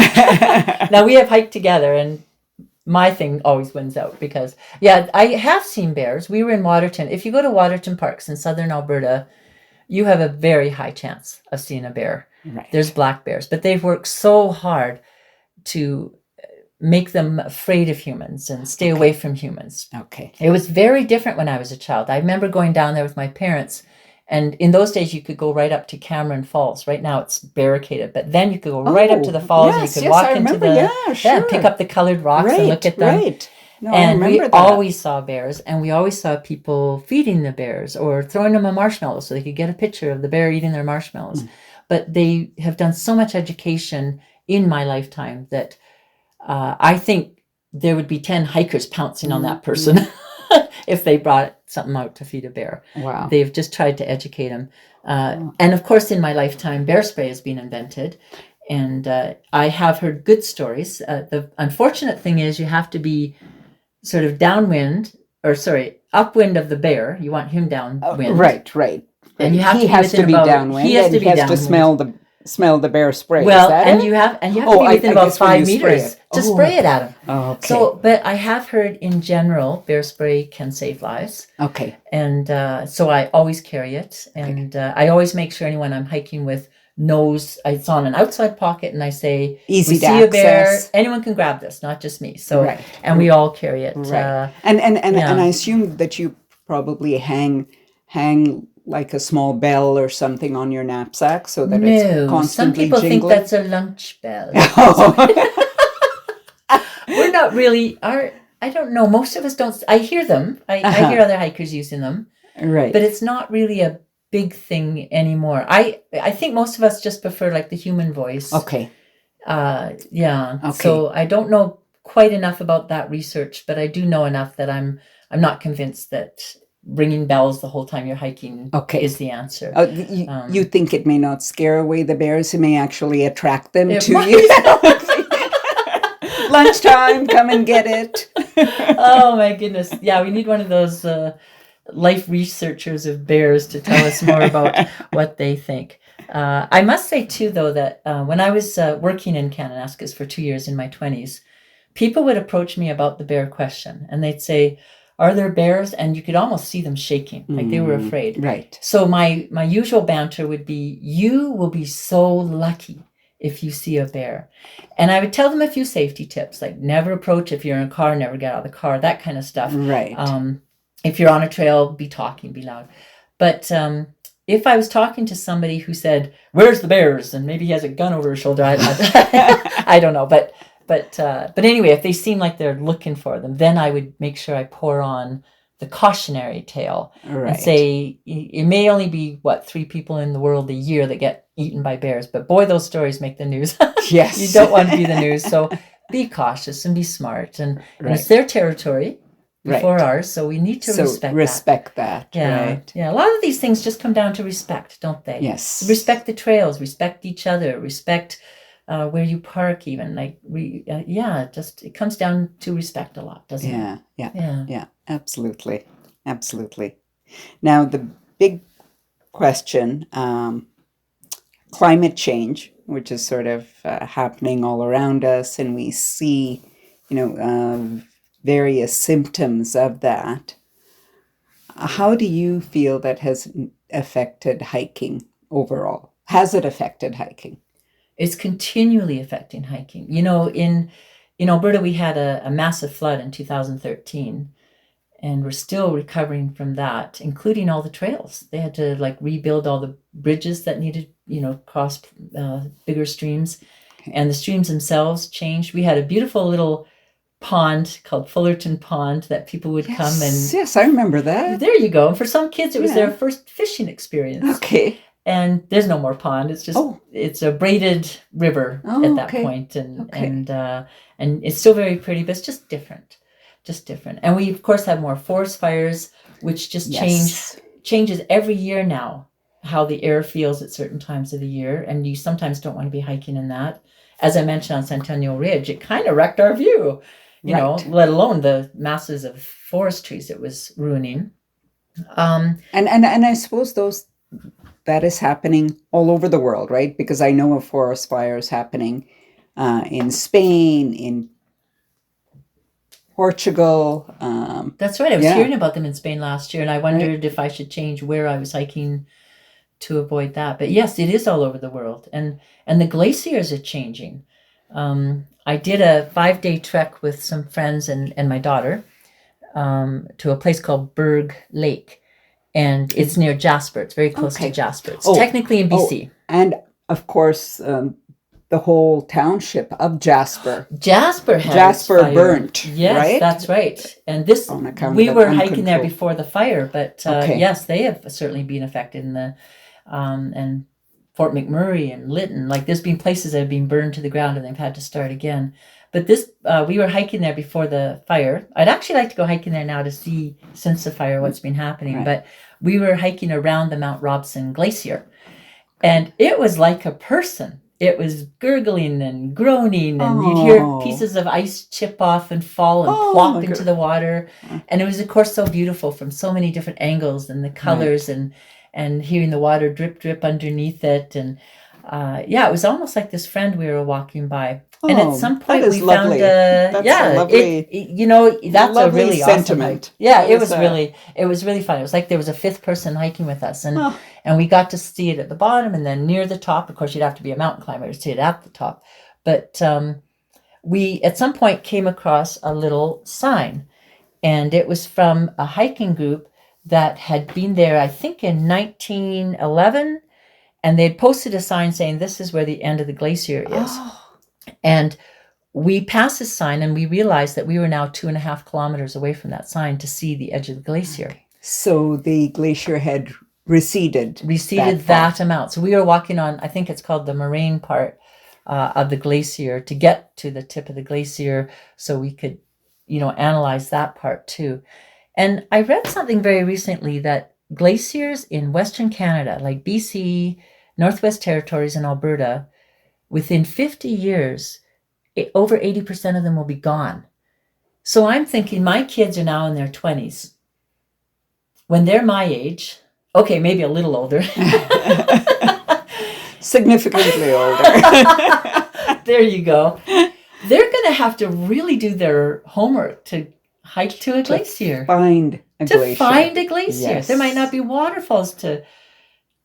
Now, we have hiked together, and my thing always wins out because, I have seen bears. We were in Waterton. If you go to Waterton Parks in southern Alberta, you have a very high chance of seeing a bear. Right. There's black bears, but they've worked so hard to make them afraid of humans and stay away from humans. Okay. It was very different when I was a child. I remember going down there with my parents, and in those days you could go right up to Cameron Falls. Right now it's barricaded, but then you could go right up to the falls, and you could walk into and pick up the colored rocks and look at them. Right. No, and we always saw bears, and we always saw people feeding the bears or throwing them a marshmallow so they could get a picture of the bear eating their marshmallows. But they have done so much education in my lifetime that I think there would be 10 hikers pouncing on that person if they brought something out to feed a bear. Wow. They've just tried to educate them. And of course, in my lifetime, bear spray has been invented. And I have heard good stories. The unfortunate thing is you have to be sort of upwind of the bear. You want him downwind. Right. And you have he has to be downwind. He has to smell the bear spray. Well, and you have to be within about 5 meters to spray it at him. Oh, okay. So, but I have heard in general, bear spray can save lives. Okay. And so I always carry it, and I always make sure anyone I'm hiking with knows it's on an outside pocket, and I say, easy we to see access. A bear, anyone can grab this, not just me. So, and we all carry it. Right. And I assume that you probably hang like a small bell or something on your knapsack so that it's constantly some people jingling. Think that's a lunch bell. We're not really. I don't know. Most of us don't. I hear them. I hear other hikers using them. Right. But it's not really a big thing anymore. I think most of us just prefer like the human voice. Okay. Okay. So I don't know quite enough about that research, but I do know enough that I'm not convinced that ringing bells the whole time you're hiking is the answer. You think it may not scare away the bears? It may actually attract them to you. Lunchtime, come and get it. Oh my goodness. Yeah, we need one of those life researchers of bears to tell us more about what they think. I must say too, though, that when I was working in Kananaskis for 2 years in my 20s, people would approach me about the bear question, and they'd say, are there bears? And you could almost see them shaking, like they were afraid. Right. So my usual banter would be, you will be so lucky if you see a bear. And I would tell them a few safety tips, like never approach if you're in a car, never get out of the car, that kind of stuff. Right. If you're on a trail, be talking, be loud. But if I was talking to somebody who said, where's the bears? And maybe he has a gun over his shoulder. I don't know. But anyway, if they seem like they're looking for them, then I would make sure I pour on the cautionary tale and say, it may only be 3 people in the world a year that get eaten by bears. But boy, those stories make the news. Yes. You don't want to be the news. So be cautious and be smart. And it's their territory before ours. So we need to respect that. Yeah. Right. Yeah. A lot of these things just come down to respect, don't they? Yes. Respect the trails, respect each other, respect where you park even. Like just it comes down to respect a lot, doesn't it? Yeah. Absolutely. Now, the big question, climate change, which is sort of happening all around us, and we see, various symptoms of that. How do you feel that has affected hiking overall? Has it affected hiking? It's continually affecting hiking. In Alberta, we had a massive flood in 2013. And we're still recovering from that, including all the trails. They had to rebuild all the bridges that needed, cross bigger streams. And the streams themselves changed. We had a beautiful little pond called Fullerton Pond that people would come and... Yes, I remember that. There you go. And for some kids, it was their first fishing experience. Okay. And there's no more pond. It's just, it's a braided river at that point. And it's still very pretty, but it's just different. And we, of course, have more forest fires, which just changes every year now, how the air feels at certain times of the year. And you sometimes don't want to be hiking in that. As I mentioned on Centennial Ridge, it kind of wrecked our view, let alone the masses of forest trees it was ruining. And I suppose that is happening all over the world, right? Because I know of forest fires happening in Spain, in Portugal. That's right. I was hearing about them in Spain last year, and I wondered if I should change where I was hiking to avoid that. But yes, it is all over the world, and the glaciers are changing. I did a 5-day trek with some friends and my daughter to a place called Berg Lake, and it's near Jasper. It's very close to Jasper. It's technically in BC. And of course, the whole township of Jasper. Jasper burnt. Yes, right? That's right. And this, we were hiking there before the fire, but yes, they have certainly been affected in the, and Fort McMurray and Lytton. There's been places that have been burned to the ground and they've had to start again. But this, we were hiking there before the fire. I'd actually like to go hiking there now to see, since the fire, what's been happening. Right. But we were hiking around the Mount Robson Glacier, and it was like a person. It was gurgling and groaning, and you'd hear pieces of ice chip off and fall and plop into the water. And it was, of course, so beautiful from so many different angles, and the colors and hearing the water drip, drip underneath it. And it was almost like this friend we were walking by. And at some point we found that's a lovely, that's a really sentiment. Awesome. It was really fun. It was like there was a fifth person hiking with us, and we got to see it at the bottom and then near the top. Of course, you'd have to be a mountain climber to see it at the top. But we at some point came across a little sign, and it was from a hiking group that had been there, I think, in 1911, and they had posted a sign saying, "This is where the end of the glacier is." And we passed this sign, and we realized that we were now 2.5 kilometers away from that sign to see the edge of the glacier. Okay. So the glacier had receded that amount. So we were walking on, I think it's called the moraine part of the glacier to get to the tip of the glacier, so we could, analyze that part too. And I read something very recently that glaciers in Western Canada, like BC, Northwest Territories, and Alberta, within 50 years, over 80% of them will be gone. So I'm thinking my kids are now in their 20s. When they're my age, okay, maybe a little older. Significantly older. There you go. They're going to have to really do their homework to hike to a glacier. Find a glacier. Yes. There might not be waterfalls to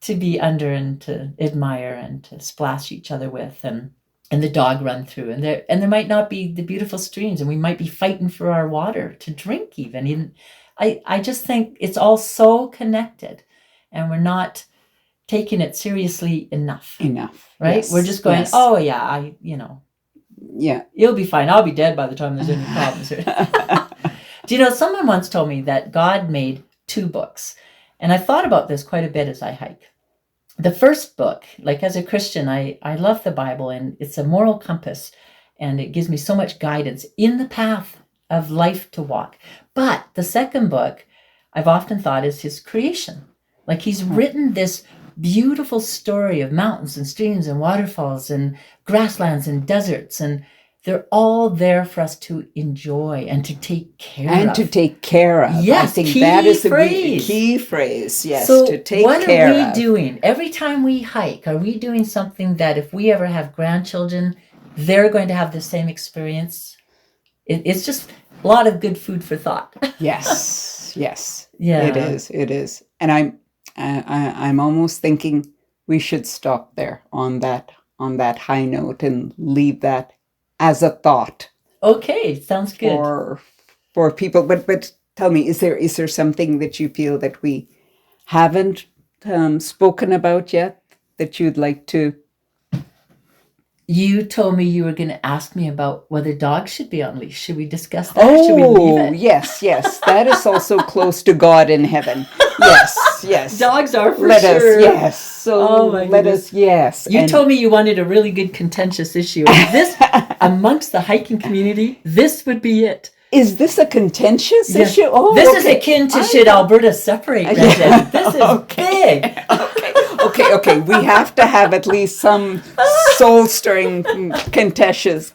be under and to admire and to splash each other with and the dog run through. And there might not be the beautiful streams, and we might be fighting for our water to drink even. I just think it's all so connected, and we're not taking it seriously enough. Right? Yes. We're just going, you'll be fine. I'll be dead by the time there's any problems. Do you know, someone once told me that God made 2 books. And I thought about this quite a bit as I hike. the first book, like as a Christian, I love the Bible, and it's a moral compass, and it gives me so much guidance in the path of life to walk. But the second book, I've often thought, is his creation. Like he's written this beautiful story of mountains and streams and waterfalls and grasslands and deserts, and they're all there for us to enjoy and to take care of. And to take care of. Yes, I think that is the key phrase. Yes, so to take what care are we of. doing? Every time we hike, are we doing something that if we ever have grandchildren, they're going to have the same experience? It's just a lot of good food for thought. Yes, yes. Yeah. It is. And I'm almost thinking we should stop there on that high note and leave that as a thought. Okay, sounds good. For people, but tell me, is there something that you feel that we haven't spoken about yet that you'd like to? You told me you were going to ask me about whether dogs should be on leash. Should we discuss that? Should we leave it? Yes. That is also close to God in heaven. Yes. Dogs are for let sure. Us, yes. So let us, yes. You told me you wanted a really good contentious issue. And this, amongst the hiking community, this would be it. Is this a contentious issue? Oh, this is akin to should Alberta separate, Ranjani. This is big. Okay. We have to have at least some soul-stirring, contentious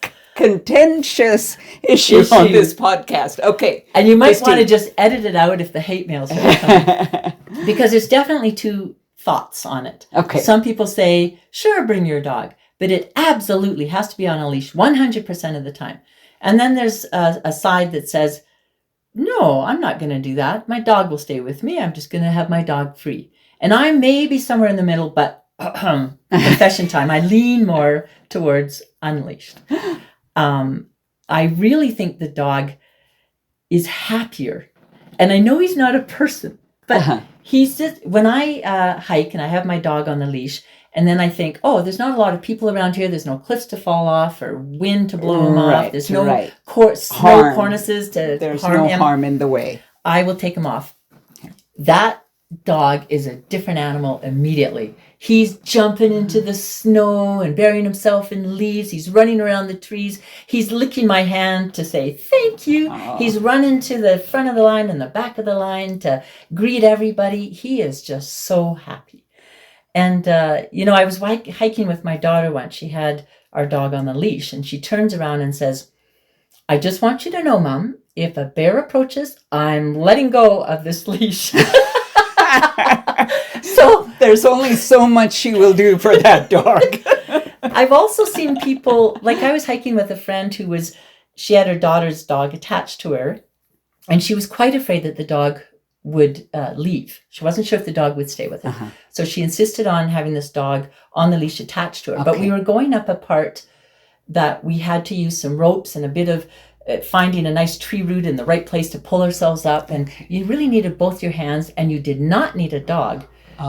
issue on this podcast. Okay. And you might want to just edit it out if the hate mails are coming. Because there's definitely two thoughts on it. Okay. Some people say, sure, bring your dog, but it absolutely has to be on a leash 100% of the time. And then there's a side that says, no, I'm not going to do that. My dog will stay with me. I'm just going to have my dog free. And I may be somewhere in the middle, but confession time, I lean more towards unleashed. I really think the dog is happier. And I know he's not a person, but he's just, when I hike and I have my dog on the leash, and then I think, oh, there's not a lot of people around here. There's no cliffs to fall off or wind to blow him off. There's no snow cornices to There's harm no him. harm in the way. I will take him off. That dog is a different animal immediately. He's jumping into the snow and burying himself in leaves. He's running around the trees. He's licking my hand to say thank you. Oh. He's running to the front of the line and the back of the line to greet everybody. He is just so happy. And, I was hiking with my daughter once. She had our dog on the leash, and she turns around and says, I just want you to know, Mom, if a bear approaches, I'm letting go of this leash. So there's only so much she will do for that dog. I've also seen people, like I was hiking with a friend she had her daughter's dog attached to her, and she was quite afraid that the dog would leave. She wasn't sure if the dog would stay with her. So she insisted on having this dog on the leash attached to her. Okay. But we were going up a part that we had to use some ropes and a bit of finding a nice tree root in the right place to pull ourselves up. And you really needed both your hands, and you did not need a dog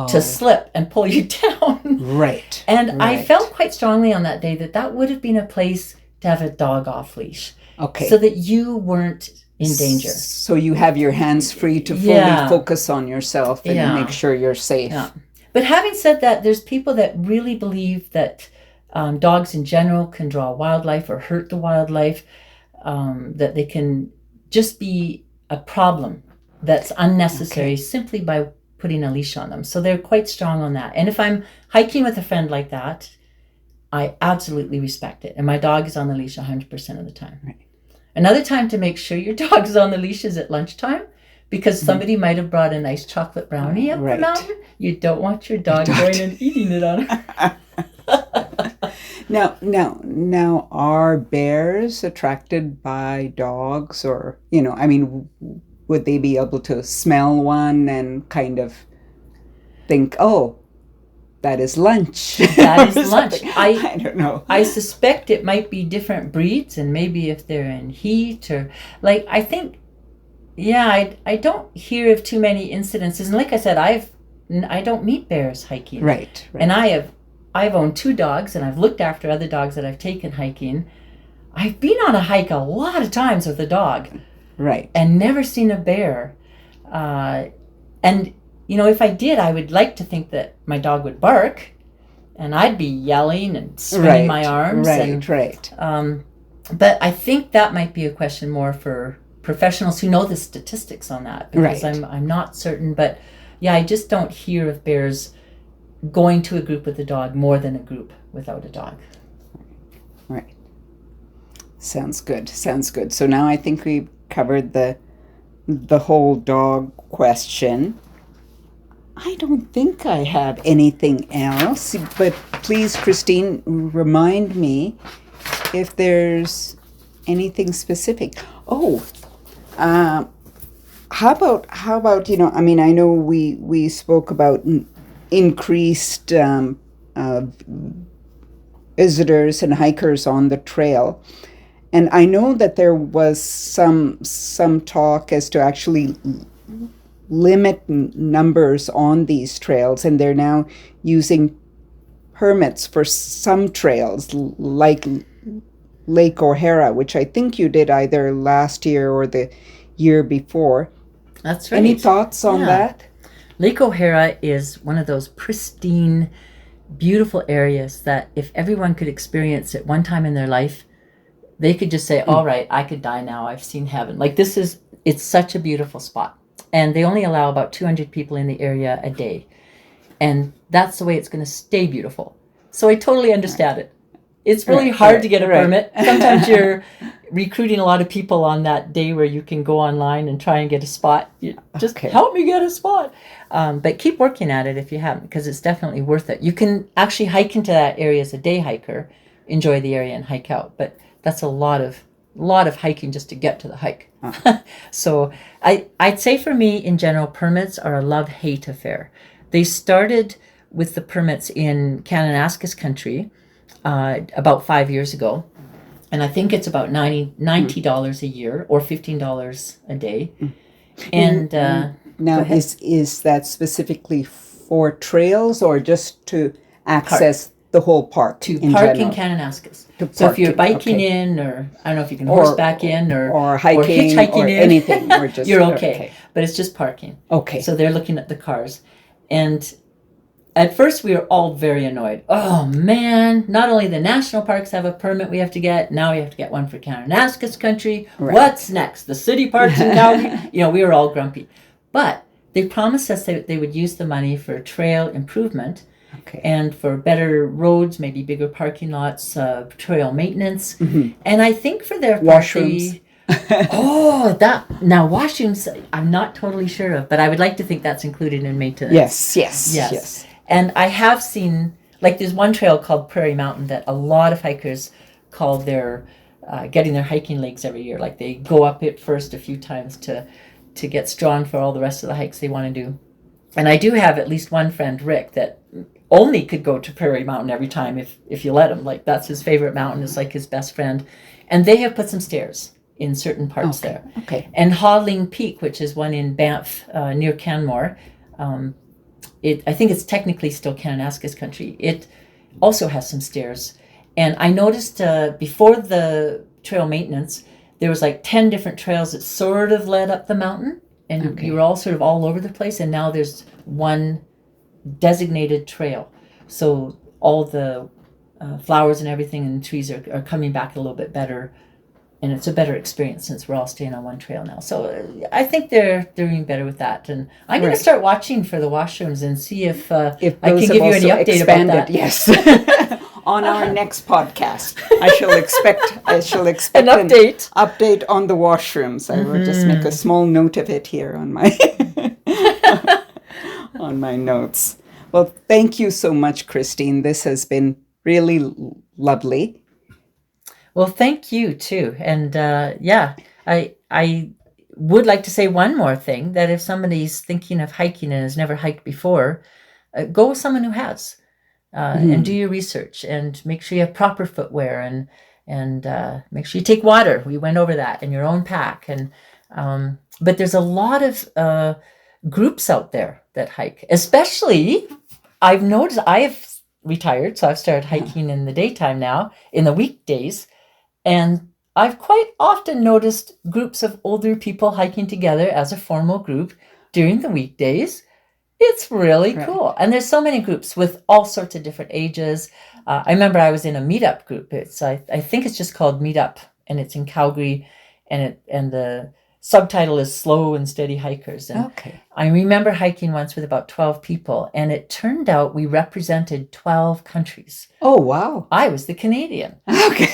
to slip and pull you down. Right. And I felt quite strongly on that day that would have been a place to have a dog off leash. Okay. So that you weren't in danger. So you have your hands free to fully focus on yourself and make sure you're safe. Yeah. But having said that, there's people that really believe that dogs in general can draw wildlife or hurt the wildlife, that they can just be a problem that's unnecessary simply by putting a leash on them. So they're quite strong on that. And if I'm hiking with a friend like that, I absolutely respect it. And my dog is on the leash 100% of the time. Right. Another time to make sure your dog is on the leash is at lunchtime, because somebody might have brought a nice chocolate brownie up the mountain. You don't want your dog going and eating it on her. Now, are bears attracted by dogs, or, would they be able to smell one and kind of think, oh, that is lunch? That is lunch. I don't know. I suspect it might be different breeds, and maybe if they're in heat or I think, I don't hear of too many incidences. And like I said, I don't meet bears hiking. Right. And I've owned 2 dogs, and I've looked after other dogs that I've taken hiking. I've been on a hike a lot of times with a dog. Right. And never seen a bear. And if I did, I would like to think that my dog would bark and I'd be yelling and swinging my arms. Right. But I think that might be a question more for professionals who know the statistics on that, because I'm not certain. But yeah, I just don't hear of bears going to a group with a dog more than a group without a dog. Right. Sounds good. So now I think we've covered the whole dog question. I don't think I have anything else, but please, Christine, remind me if there's anything specific. Oh, how about I know we spoke about increased visitors and hikers on the trail, and I know that there was some talk as to actually limit numbers on these trails, and they're now using permits for some trails like Lake O'Hara, which I think you did either last year or the year before. That's right. Any thoughts on that? Lake O'Hara is one of those pristine, beautiful areas that if everyone could experience it one time in their life, they could just say, all right, I could die now. I've seen heaven. Like it's such a beautiful spot. And they only allow about 200 people in the area a day. And that's the way it's going to stay beautiful. So I totally understand it. It's really hard to get a permit. Sometimes you're recruiting a lot of people on that day where you can go online and try and get a spot. Just help me get a spot. But keep working at it if you haven't, because it's definitely worth it. You can actually hike into that area as a day hiker, enjoy the area and hike out. But that's a lot of hiking just to get to the hike. So I'd say for me, in general, permits are a love-hate affair. They started with the permits in Kananaskis country about 5 years ago. And I think it's about $90 a year or $15 a day. And now, is that specifically for trails or just to access the whole park? To park in Kananaskis. So if you're biking in, or I don't know if you can horseback in, or hiking, or hitchhiking or in, anything, or just, you're okay. But it's just parking. Okay. So they're looking at the cars. And at first we were all very annoyed. Oh man, not only the national parks have a permit we have to get, now we have to get one for Kananaskis country. Right. What's next? The city parks in Calgary? We were all grumpy. But they promised us that they would use the money for trail improvement. Okay. And for better roads, maybe bigger parking lots, trail maintenance. Mm-hmm. And I think for their washrooms. Now washrooms, I'm not totally sure of, but I would like to think that's included in maintenance. Yes. And I have seen, like, there's one trail called Prairie Mountain that a lot of hikers call their getting their hiking legs every year. Like, they go up it first a few times to get strong for all the rest of the hikes they want to do. And I do have at least one friend, Rick, that only could go to Prairie Mountain every time if you let him. Like, that's his favorite mountain. It's like his best friend. And they have put some stairs in certain parts there. Okay. And Hodling Peak, which is one in Banff near Canmore, I think it's technically still Kananaskis country. It also has some stairs. And I noticed before the trail maintenance, there was like 10 different trails that sort of led up the mountain. And you were all sort of all over the place. And now there's one designated trail. So all the flowers and everything and trees are coming back a little bit better. And it's a better experience since we're all staying on one trail now. So I think they're doing better with that. And I'm going to start watching for the washrooms and see if I can give you any update about that. Yes. On our next podcast, I shall expect an update on the washrooms. I will just make a small note of it here on my on my notes. Well, thank you so much, Christine. This has been really lovely. Well, thank you too. And I would like to say one more thing, that if somebody's thinking of hiking and has never hiked before, go with someone who has. And do your research and make sure you have proper footwear and make sure you take water. We went over that in your own pack. And but there's a lot of groups out there that hike. Especially, I've noticed, I have retired, so I've started hiking in the daytime now, in the weekdays. And I've quite often noticed groups of older people hiking together as a formal group during the weekdays. It's really Right. cool. And there's so many groups with all sorts of different ages. I remember I was in a meetup group. I think it's just called Meetup, and it's in Calgary, and the subtitle is Slow and Steady Hikers. And Okay. I remember hiking once with about 12 people, and it turned out we represented 12 countries. Oh, wow. I was the Canadian. Okay.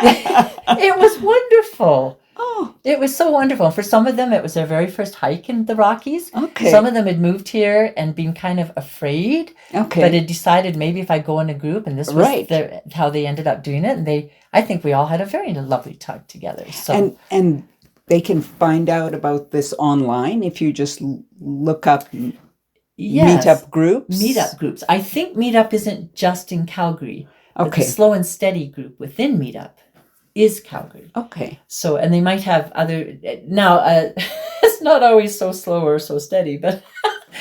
It was wonderful. Oh, It was so wonderful. For some of them, it was their very first hike in the Rockies. okay. Some of them had moved here and been kind of afraid, Okay. but had decided maybe if I go in a group, and this was Right. how they ended up doing it. And I think we all had a very lovely time together. So And they can find out about this online if you just look up yes, meetup groups. meetup groups. I think Meetup isn't just in Calgary, but Okay. the Slow and Steady group within Meetup is Calgary. Okay. So, and they might have other, now, it's not always so slow or so steady, but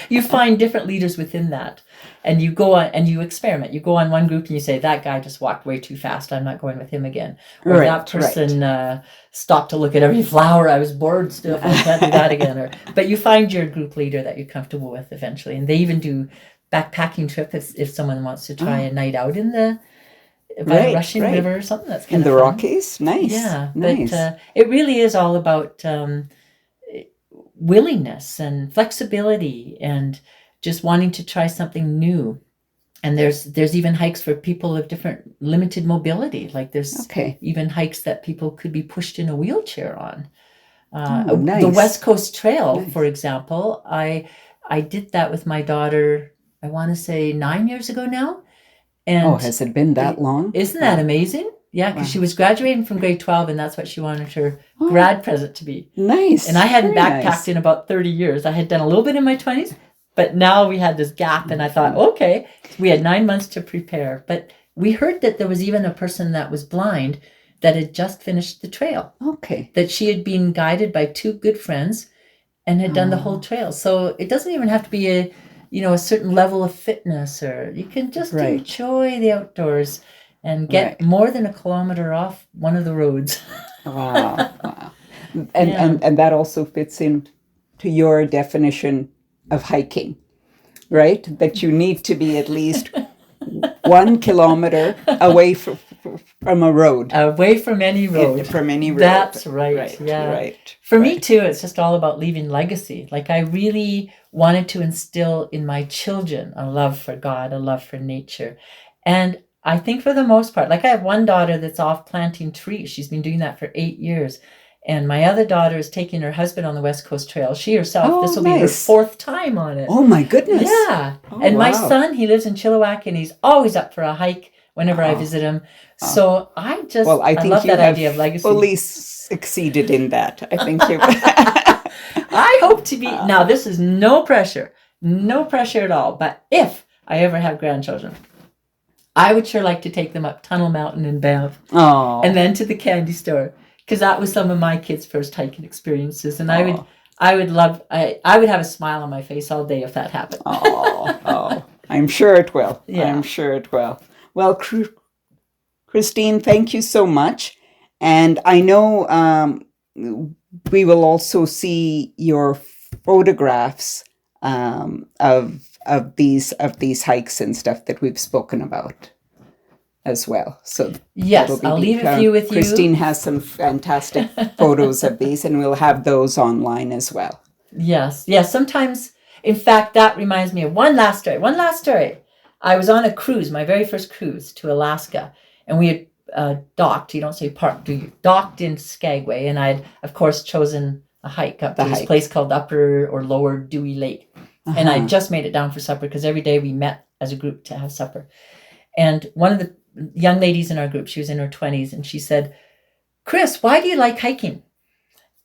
you find different leaders within that. And you go on and you experiment. You go on one group and you say, that guy just walked way too fast. I'm not going with him again. Or Right, that person stopped to look at every flower. I was bored still. I can't do that again. But you find your group leader that you're comfortable with eventually. And they even do backpacking trip if someone wants to try a night out in the by a rushing river or something. That's kind in of the fun. Rockies. Nice. Yeah, Nice. but it really is all about willingness and flexibility and just wanting to try something new. And there's even hikes for people of different limited mobility. Like there's Okay. even hikes that people could be pushed in a wheelchair on. Nice. The West Coast Trail, Nice. for example, I did that with my daughter, I want to say 9 years ago now. And has it been that long? isn't that amazing? Yeah, because she was graduating from grade 12, and that's what she wanted her grad present to be. Nice. And I hadn't Very backpacked nice. in about 30 years. I had done a little bit in my 20s, but now we had this gap, and I thought, okay, we had 9 months to prepare. But we heard that there was even a person that was blind that had just finished the trail, Okay. that she had been guided by two good friends and had done the whole trail. So it doesn't even have to be a certain level of fitness, or you can just enjoy the outdoors and get more than a kilometer off one of the roads. Wow. Wow. And that also fits into your definition of hiking, right? That you need to be at least 1 kilometer away from a road. Away from any road. From any road. That's right. Yeah. Right. For me too, it's just all about leaving legacy. Like I really wanted to instill in my children a love for God, a love for nature. And I think for the most part, like I have one daughter that's off planting trees. She's been doing that for 8 years. And my other daughter is taking her husband on the West Coast Trail. She herself, this will be her 4th time on it. Oh my goodness. Yeah. And my son, he lives in Chilliwack, and he's always up for a hike whenever I visit him. So I think I love that idea of legacy. Fully succeeded in that. I think you. I hope to be. Now, this is no pressure at all. But if I ever have grandchildren, I would sure like to take them up Tunnel Mountain in Banff, and then to the candy store, because that was some of my kids' first hiking experiences, and I would have a smile on my face all day if that happened. I'm sure it will. Yeah. I'm sure it will. Well, Christine, thank you so much. And I know we will also see your photographs of these hikes and stuff that we've spoken about as well. So yes, I'll leave a few with you. Christine has some fantastic photos of these, and we'll have those online as well. Yes. Sometimes, in fact, that reminds me of one last story. I was on a cruise, my very first cruise to Alaska, and we had docked. You don't say parked, do you? Docked in Skagway, and I'd, of course, chosen a hike up to this place called Upper or Lower Dewey Lake. And I just made it down for supper, because every day we met as a group to have supper. And one of the young ladies in our group, she was in her 20s, and she said, "Chris, why do you like hiking?"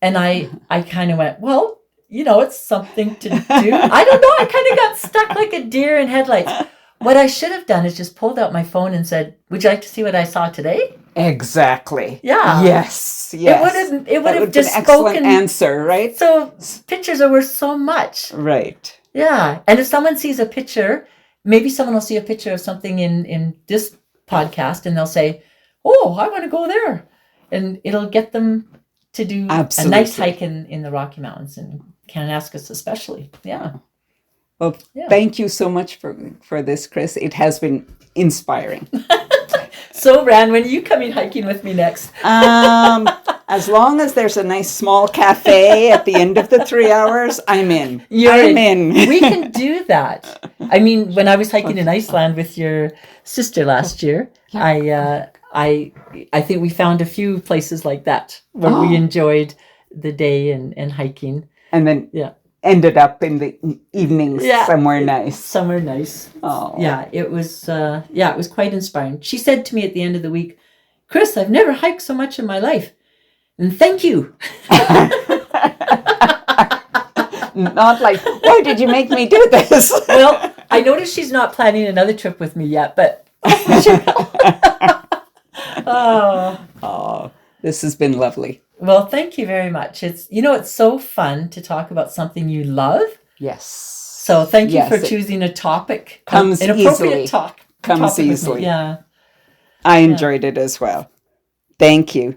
And I kind of went, well, it's something to do. I don't know. I kind of got stuck like a deer in headlights. What I should have done is just pulled out my phone and said, "Would you like to see what I saw today?" Exactly. Yeah. Yes. It would have just been an spoken. excellent answer, right? So pictures are worth so much. Right. Yeah. And if someone sees a picture, maybe someone will see a picture of something in this podcast, and they'll say, "Oh, I want to go there." And it'll get them to do a nice hike in the Rocky Mountains, and Kananaskis especially. Yeah. Well, Yeah. thank you so much for this, Chris. It has been inspiring. So, Ran, when are you coming hiking with me next? As long as there's a nice small cafe at the end of the 3 hours, I'm in. I'm in. We can do that. I mean, when I was hiking in Iceland with your sister last year, I think we found a few places like that where we enjoyed the day and hiking. And then ended up in the evening somewhere nice. Somewhere nice. Oh. Yeah, it was quite inspiring. She said to me at the end of the week, Chris, I've never hiked so much in my life. And thank you. Not like, why did you make me do this? Well, I noticed she's not planning another trip with me yet, but this has been lovely. Well, thank you very much. It's so fun to talk about something you love. Yes. So thank you for choosing a topic. Comes an appropriate easily. Comes easily. Yeah. I enjoyed it as well. Thank you.